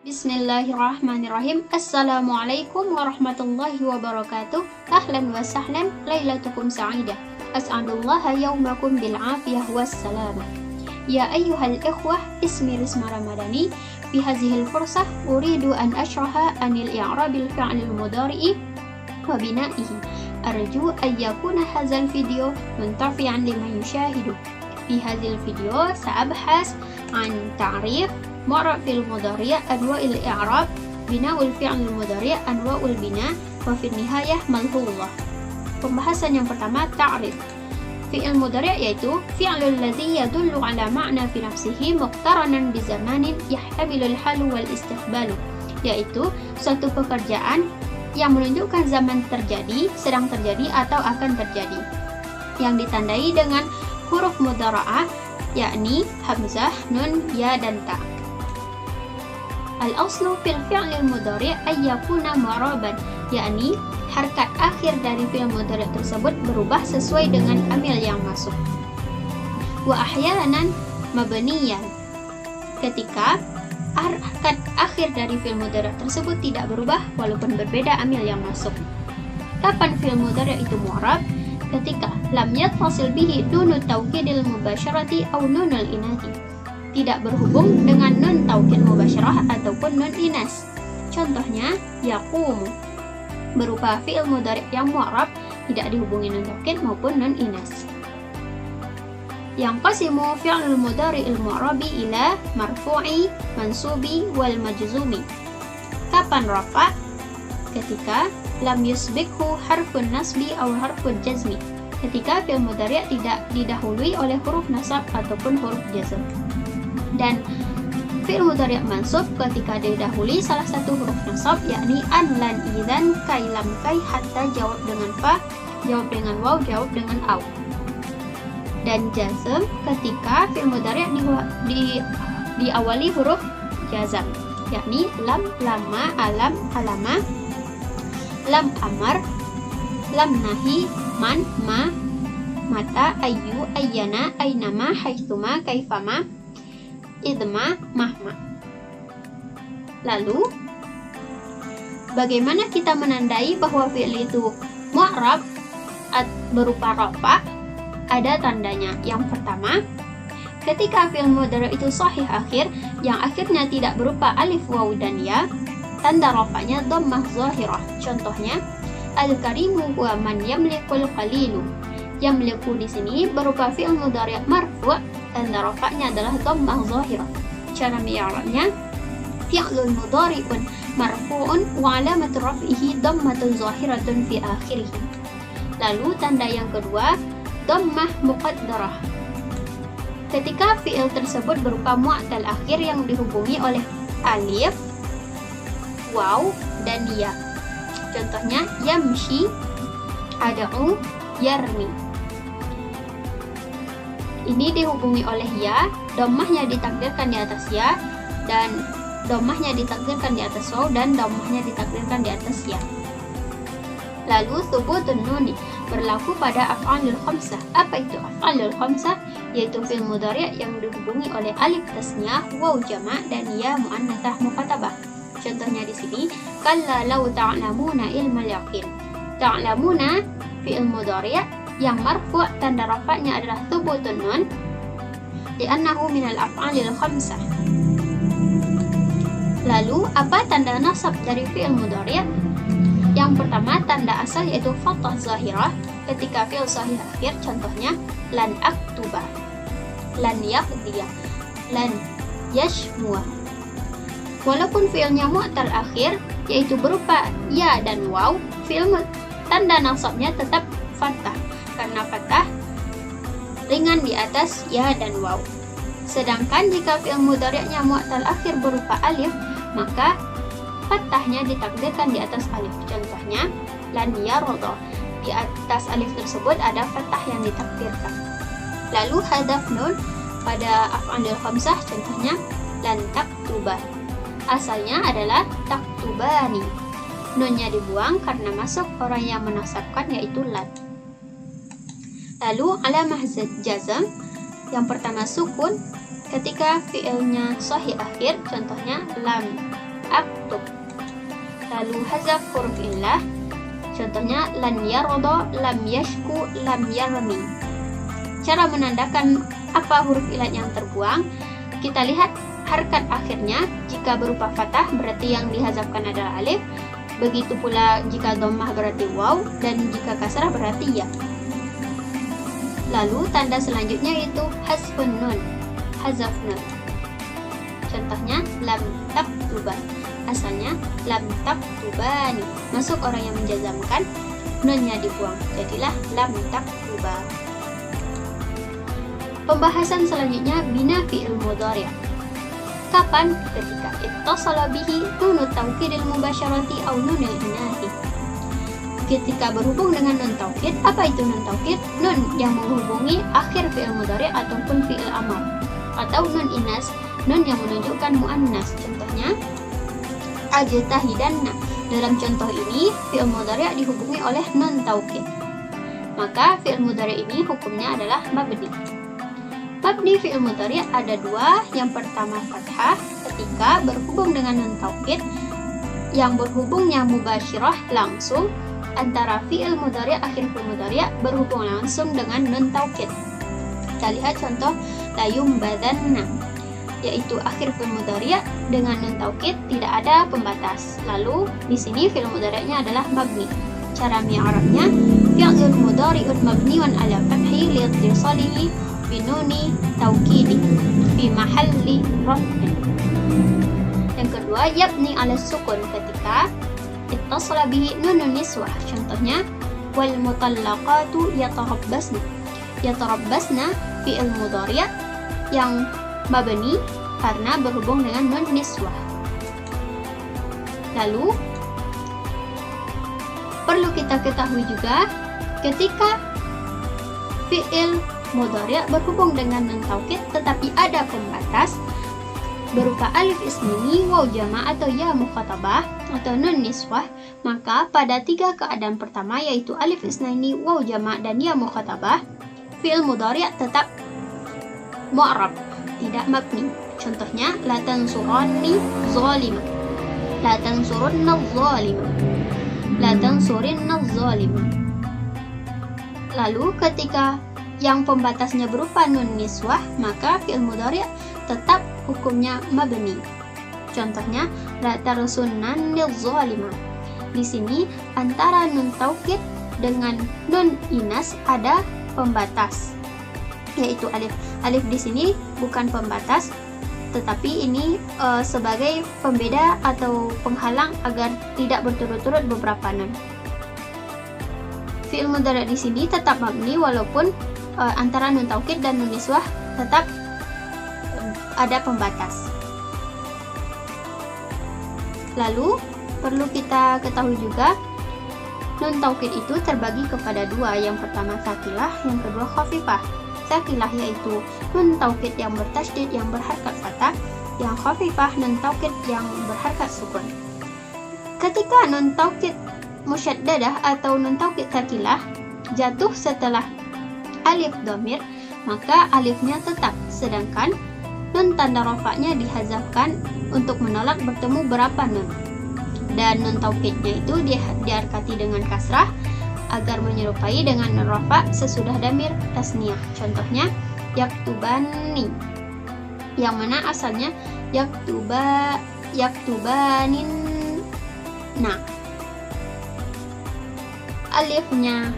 Bismillahirrahmanirrahim. Assalamualaikum warahmatullahi wabarakatuh. Ahlan wa sahlan, lailatukum sa'idah. As'adullaha yawmakum bil'afiyah wassalamah. Ya ayyuhal ikhwah, ismi Risma Ramadhani. Fi hazihil fursah uridu an ashraha anil i'rabil fi'lil mudhari'i wa bina'ihi. Arju an yakuna hazal video muntafi'an liman yushahidu. Fi hazil video sa'abhas an ta'rif mu'rab fil mudhari', anwa'il i'rab, bina'ul fi'lil mudhari', anwa'ul bina', wa fil nihayah malhullah. Pembahasan yang pertama, ta'rif. Fi'il mudhari' yaitu fi'lul ladzi yadullu ala ma'na fi nafsihi muqtaranan bi zamanin yahtamilul halu wal istiqbalu, yaitu suatu pekerjaan yang menunjukkan zaman terjadi, sedang terjadi, atau akan terjadi, yang ditandai dengan huruf mudhara'ah, yakni hamzah, nun, ya, dan ta. Al-aslu fil fi'lil mudhari' ay yakuna mu'raban, yakni harkat akhir dari fi'il mudhari' tersebut berubah sesuai dengan amil yang masuk. Wa ahyanan mabniyan, ketika harkat akhir dari fi'il mudhari' tersebut tidak berubah walaupun berbeda amil yang masuk. Kapan fi'il mudhari' itu mu'rab? Ketika lam yattasil bihi nunut taukidil mubasyarati aw nunul inati, tidak berhubung dengan nun taukid mubasyarah ataupun nun inas. Contohnya yaqumu, berupa fi'il mudhari' yang mu'rab, tidak dihubungi nun taukid maupun nun inas. Yang qasimu fi'lul mudhari'il mu'rabi ila marfu'i, mansubi, wal majzumi. Kapan rafa? Ketika lam yusbikhu harfun nasbi atau harfun jazmi, ketika fi'il mudhari' tidak didahului oleh huruf nasab ataupun huruf jazm. Dan fi'il mudhari' mansub ketika didahului salah satu huruf nasab, yakni an, lan, idzan, kai, lam, kai, hatta, jawab dengan fa, jawab dengan waw, jawab dengan au. Dan jazm ketika fi'il mudhari' diawali huruf jazm, yakni lam, lama, alam, alama, lam, amar, lam, nahi, man, ma, mata, ayu, ayyana, ainama, haitsuma, kaifama, idma, mahma. Lalu, bagaimana kita menandai bahwa fi'il itu mu'rab berupa rafa? Ada tandanya. Yang pertama, ketika fi'il mudhari' itu sahih akhir, yang akhirnya tidak berupa alif, waw, dan ya, tanda rafanya dhammah zahirah. Contohnya, al-karimu huwa man yamlikul qalilu. Yamliku di sini berupa fi'il mudhari' marfu', tanda rafa'nya adalah dhammah zahirah. Cara i'rabnya, fi'lun mudhari'un marfu'un wa 'alamatu raf'ihi dhammatun zahiratun fi akhirih. Lalu tanda yang kedua, dhammah muqaddarah. Ketika fi'il tersebut berupa mu'tal akhir yang dihubungi oleh alif, waw, dan ya. Contohnya yamshi, ad'u, yarmi. Ini dihubungi oleh ya, dhammahnya ditakdirkan di atas ya, dan dhammahnya ditakdirkan di atas waw, dan dhammahnya ditakdirkan di atas ya. Lalu thubutun nuni berlaku pada af'alul khamsah. Apa itu af'alul khamsah? Yaitu fi'il mudhari' yang dihubungi oleh alif tasniyah, waw jama', dan ya muannatsah muqatabah. Contohnya di sini, kalla law ta'lamuna ilmal yaqin. Ta'lamuna fi'il mudhari' yang marfu', tanda rafa'nya adalah thubutun nun li'annahu minal af'alil khamsah. Lalu, apa tanda nasab dari fi'il mudhari'? Yang pertama, tanda asal yaitu fathah zahirah ketika fi'il sahih akhir. Contohnya lan aktuba, lan yaqdiya, lan yashmuwa. Walaupun fi'ilnya mu'tal akhir yaitu berupa ya dan waw, fi'il tanda nasabnya tetap fathah karena fathah ringan di atas ya dan waw. Sedangkan jika fi'il mudhari'nya mu'tal akhir berupa alif, maka fathahnya ditakdirkan di atas alif. Contohnya lan yarda, di atas alif tersebut ada fathah yang ditakdirkan. Lalu hadaf nun pada af'alul khamsah, contohnya lan taktuba, asalnya adalah taktubani. Nunnya dibuang karena masuk orang yang menasabkan, yaitu lan. Lalu alamah jazm, yang pertama sukun ketika fi'ilnya sahih akhir, contohnya lam aktub. Lalu hazaf huruf illah. Contohnya lan yarodo, lam yashku, lam yarmi. Cara menandakan apa huruf illah yang terbuang, kita lihat harkat akhirnya. Jika berupa fathah berarti yang dihazafkan adalah alif. Begitu pula jika dhammah berarti waw, dan jika kasrah berarti ya. Lalu tanda selanjutnya yaitu hazfun nun, hazaf nun. Contohnya lam taktuba. Asalnya lam taktubani. Masuk orang yang menjazamkan, nunnya dibuang. Jadilah lam taktuba. Pembahasan selanjutnya bina fi'il mudhari'. Kapan? Ketika ittasala bihi nunut taukidil mubasyarati au nunil inahi. Ketika berhubung dengan nun taukid. Apa itu nun taukid? Nun yang menghubungi akhir fi'il mudhari' ataupun fi'il amar. Atau nun inas, nun yang menunjukkan muannas. Contohnya ajtahidanna. Dalam contoh ini fi'il mudhari' dihubungi oleh nun taukid. Maka fi'il mudhari' ini hukumnya adalah mabni. Mabni fi'il mudhari' ada dua. Yang pertama fathah ketika berhubung dengan nun taukid, yang berhubungnya mubasyirah langsung antara fi'il mudhari' akhir fi'il mudhari' berhubung langsung dengan nun taukid. Kita lihat contoh layumbadanna, yaitu akhir fi'il mudhari' dengan nun taukid tidak ada pembatas. Lalu di sini fi'il mudhari'nya adalah mabni. Cara mi'rabnya fi'il mudhari'un mabniun ala fathi li'ittisalihi binuni taukidi fi mahalli raf'in. Yang kedua yabni ala sukun ketika ittasala bihi nunun niswah. Contohnya wal mutallaqatu yatarabbasna. Yatarabbasna fi'il mudhari' yang mabni karena berhubung dengan nun niswah. Lalu perlu kita ketahui juga ketika fi'il mudhari' berhubung dengan nun taukid tetapi ada pembatas berupa alif ismini, waw jama' atau ya mukhatabah atau nun niswah, maka pada tiga keadaan pertama yaitu alif isnaini, waw jama' dan ya mukhatabah, fi'il mudhari' tetap mu'rab, tidak mabni. Contohnya la tansuranni zalimah, la tansurunna zalimah, la tansurinna zalimah. Lalu ketika yang pembatasnya berupa nun niswah, maka fi'il mudhari' tetap hukumnya mabni. Contohnya la tarsunnanni zalimah. Di sini antara nun taukid dengan nun inas ada pembatas, yaitu alif. Alif di sini bukan pembatas, tetapi ini sebagai pembeda atau penghalang agar tidak berturut-turut beberapa nun. Fi'il mudhari' di sini tetap mabni walaupun antara nun taukid dan nun niswah tetap ada pembatas. Lalu perlu kita ketahui juga nun taukid itu terbagi kepada dua. Yang pertama sakilah, yang kedua khafifah. Sakilah yaitu nun taukid yang bertasydid yang berharkat fathah, yang khafifah nun taukid yang berharkat sukun. Ketika nun taukid musyaddadah atau nun taukid sakilah jatuh setelah alif dhamir, maka alifnya tetap, sedangkan nun tanda rafa'nya dihazafkan untuk menolak bertemu berapa nun. Dan nun taukidnya itu diharkati dengan kasrah agar menyerupai dengan nun rafa' sesudah dhamir tasniyah. Contohnya yaktubani, yang mana asalnya yaktubanin. Nah, alifnya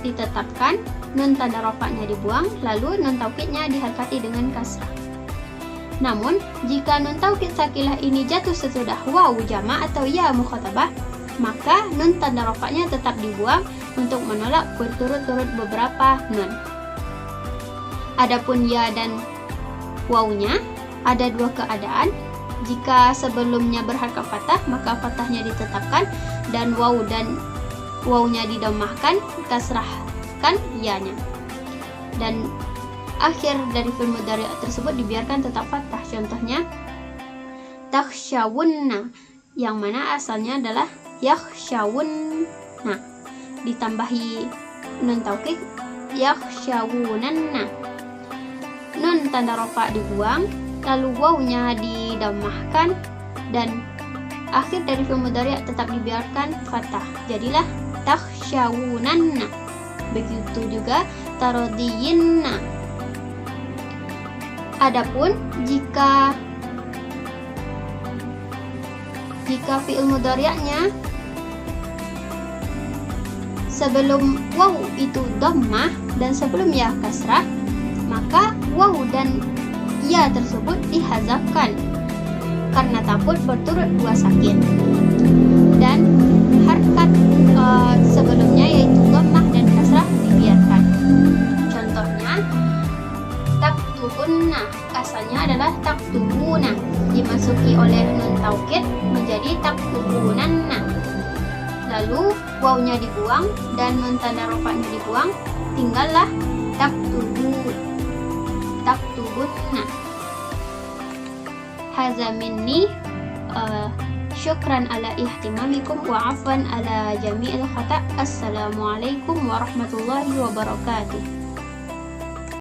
ditetapkan, nun tanda rafa'nya dibuang, lalu nun taukidnya diharkati dengan kasrah. Namun, jika nun taukid sakilah ini jatuh sesudah waw jama' atau ya mukhatabah, maka nun tanda rafa'nya tetap dibuang untuk menolak berturut-turut beberapa nun. Adapun ya dan wawnya ada dua keadaan. Jika sebelumnya berharkat fathah, maka fathahnya ditetapkan dan wawnya didomahkan, kasrahkan ya-nya. Dan akhir dari fi'il mudhari' tersebut dibiarkan tetap fathah. Contohnya takhshawunna, yang mana asalnya adalah yakhshawunna, ditambahi nun taukid yakhshawunanna. Nun tanda rafa' dibuang, lalu wawnya didhammahkan dan akhir dari fi'il mudhari' tetap dibiarkan fathah. Jadilah takhshawunanna. Begitu juga taradiyinna. Adapun jika fi'il mudhari'nya sebelum waw itu dhammah dan sebelum ya kasrah, maka waw dan ya tersebut dihazafkan karena takut berturut dua sakin, dan harkat sebelumnya yaitu dhammah dan kasrah dibiarkan. Contohnya taktubunna, asalnya adalah taktubuna, dimasuki oleh nun taukid menjadi taktubunanna. Lalu wawnya dibuang dan nun tanda rofa'nya dibuang, tinggallah taktubunna. Hadza minni, syukran ala ihtimamikum wa afwan ala jami'il khata'. Assalamualaikum warahmatullahi wabarakatuh.